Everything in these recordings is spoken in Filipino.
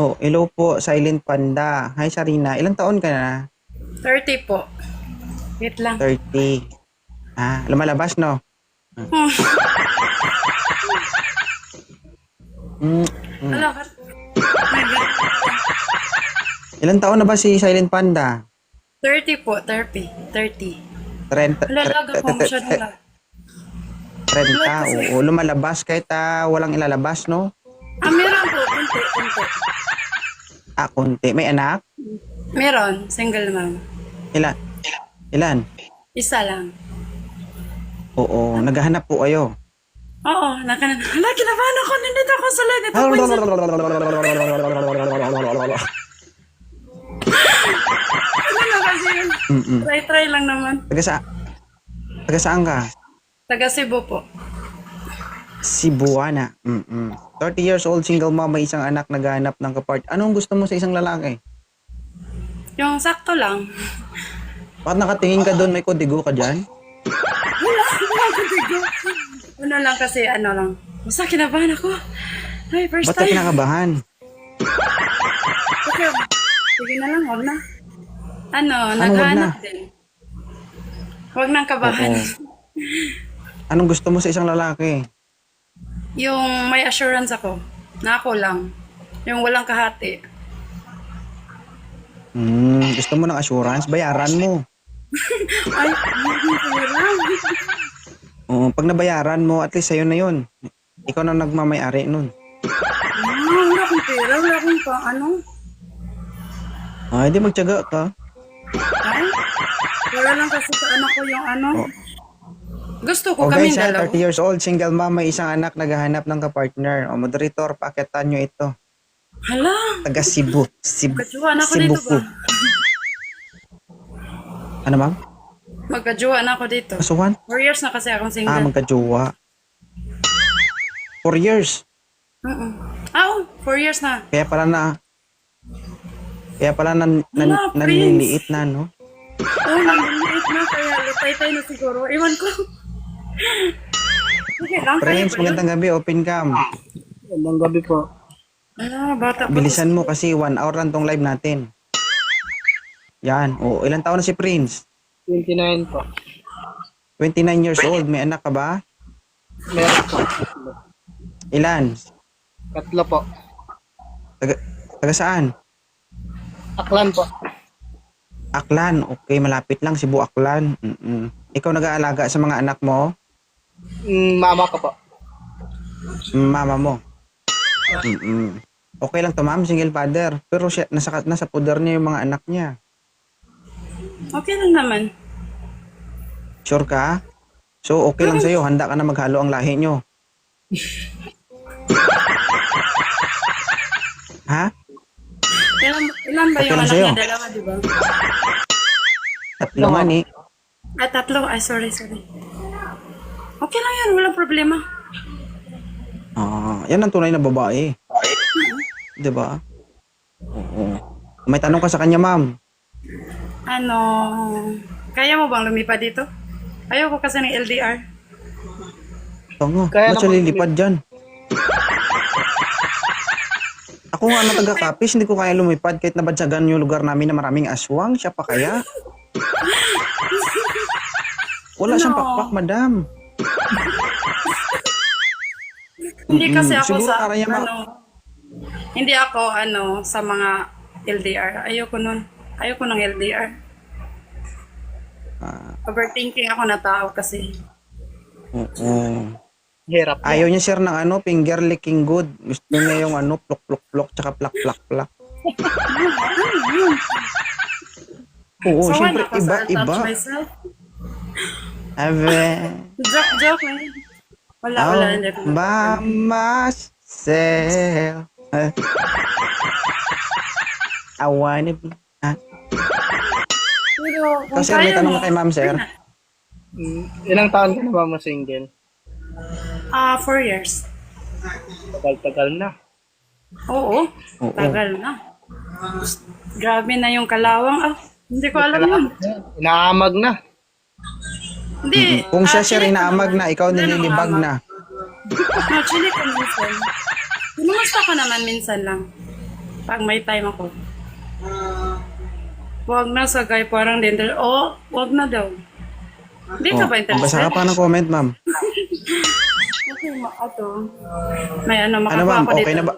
Oh, hello po, Silent Panda. Hi, Sarina. Ilang taon ka na? 30 po. Wait lang. 30. Lumalabas, no? Hmm. Mm, mm. Ano ka? My God. Ilang taon na ba si Silent Panda? 30 po. 30. 30. 30, Lalaga po. Masyadong lang. 30. Oo, lumalabas kahit walang ilalabas, no? Meron po. Kunti. Kunti. Konti. May anak? Meron. Single mom. Ilan? Ilan? Isa lang. Oo, naghahanap po kayo. Oo. Hala, kinabahan ako. Nandito ako sa line. Ito po isa. Ano na kasi yun? Mm-mm. Try lang naman. Taga saan ka? Taga Cebu po. Cebuana. 30 years old, single mom, may isang anak, naghahanap ng kapart. Anong gusto mo sa isang lalaki? Yung sakto lang. Bakit nakatingin ka doon? May kodigo ka dyan? Ano lang kasi, ano lang. Basta kinabahan ako. Ay, first Ba't ka time. kinakabahan? Okay. Sige na lang, huwag na. Ano, Ano, naghahanap wag na? din. Huwag nang kabahan. Oo. Anong gusto mo sa isang lalaki? Yung may assurance ako, na ako lang. Yung walang kahati. Gusto mo ng assurance? Bayaran mo. Ay, hindi lang. Oo, pag nabayaran mo, at least sa'yo na yun. Ikaw na nagmamayari nun. Wala akong pera, wala akong pa, ano. Hindi magtiyaga ka. Ay, wala lang kasi sa anak ko yung ano. Oh. Gusto ko O kaming guys, dalawa. 30 years old, single mom, may isang anak, naghahanap ng kapartner. O moderator, pakitan nyo ito. Hala, Taga Cebu. magkajuwa na ako dito ba? Ano ma'am? Magkajuwa na ako dito. Kasuhan? 4 years na kasi akong single. Magkajowa. 4 years. Oo. Oo, 4 years na. Kaya pala Prince. nanliliit na, no? Oo, nandun na kaya lutay-tay na siguro. Iwan ko. Okay lang, kaya Friends, ba yun? magandang gabi, open cam. Magandang gabi po. Bata pa. Bilisan mo kasi 1 hour lang tong live natin. Yan. O, ilang taon na si Prince? 29 po. 29 years old. May anak ka ba? Meron po. Ilan? 3 po. Taga saan? Aklan po. Aklan. Okay, malapit lang. Cebu, Aklan. Ikaw nag-aalaga sa mga anak mo? Mama ko po. Mama mo? Okay lang to, ma'am. Single father. Pero siya, nasa poder niya yung mga anak niya. Okay lang naman. Sure ka? So, okay lang sa'yo. Handa ka na maghalo ang lahi nyo. Ha? Ilan ba Okay yung lang anak sa'yo. niya? Dalawa, di ba? Tatlo nga ni. Tatlo. Ay, sorry. Okay lang yan. Walang problema. Yan ang tunay na babae. Diba? Oo. May tanong ka sa kanya, ma'am. Ano, kaya mo bang lumipad dito? Ayoko kasi ng LDR. Tango, Kaya ba't siya naman- lilipad dyan? Ako nga na taga-Capiz, hindi ko kaya lumipad kahit nabadsagan yung lugar namin na maraming aswang. Siya pa kaya? Wala siyang No. pakpak, madam. Hindi kasi ako Siguro sa, para niya hindi ako, sa mga LDR. Ayoko nun. Ayoko ng LDR. Overthinking ako na tao kasi. Oo. Hirap po. Ayaw niya sir ng finger licking good. Gusto niya yung plok plok plok tsaka plak plak plak. Oo, So, syempre ako sa iba. touch myself. Ave. Joke lang. Wala. Hindi ko. By myself. I wanna be. Pero, kung Kasi may kaya tanong mo, na kay ma'am, sir. Ilang taon ka na ba mo single? 4 years. Tagal-tagal na. Oo. Oo. Tagal na. Grabe na yung kalawang. Hindi ko alam yun. Inaamag na. Hindi. Kung siya sir chinek ko inaamag naman. na, ikaw Hindi nililibag naman na. Chinek ko minsan. Pinumusta ko naman minsan lang. Pag may time ako. Wag na sa guy, parang dinner. Oh, wag na daw. Hindi ka ba Magbasa interested? ka pa ng comment, ma'am. Okay, ato. May ano, Ano, makakuha ma'am? ako dito. Okay na ba?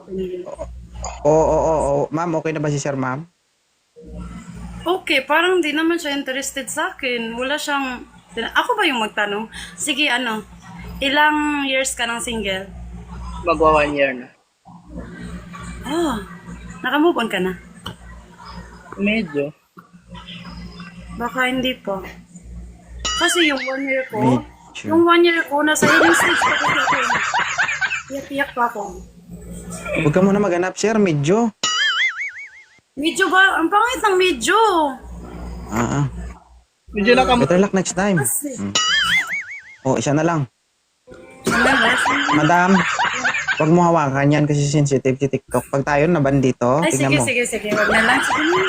Oo. Ma'am, okay na ba si sir, ma'am? Okay, parang di naman siya interested sa akin. Wala siyang... Ako ba yung magtanong? Sige, ano, ilang years ka ng single? Magwa 1 year na. Oh, nakamove on ka na? Medyo. Baka hindi pa. Kasi yung 1 year ko, Medyo. yung 1 year ko, nasa healing stage pa kasi ako. Iyak-iyak pa ako. Huwag ka muna maghanap, sir. Medyo. Medyo ba? Ang pangit ng medyo. Ah. Medyo na kamo. Better luck next time. Kasi, Isa na lang. ano ba? Madam, wag mo hawakan yan kasi sensitive si TikTok. Pag tayo naban dito, Ay, tingnan sige, mo. sige. Wag na lang. Sige.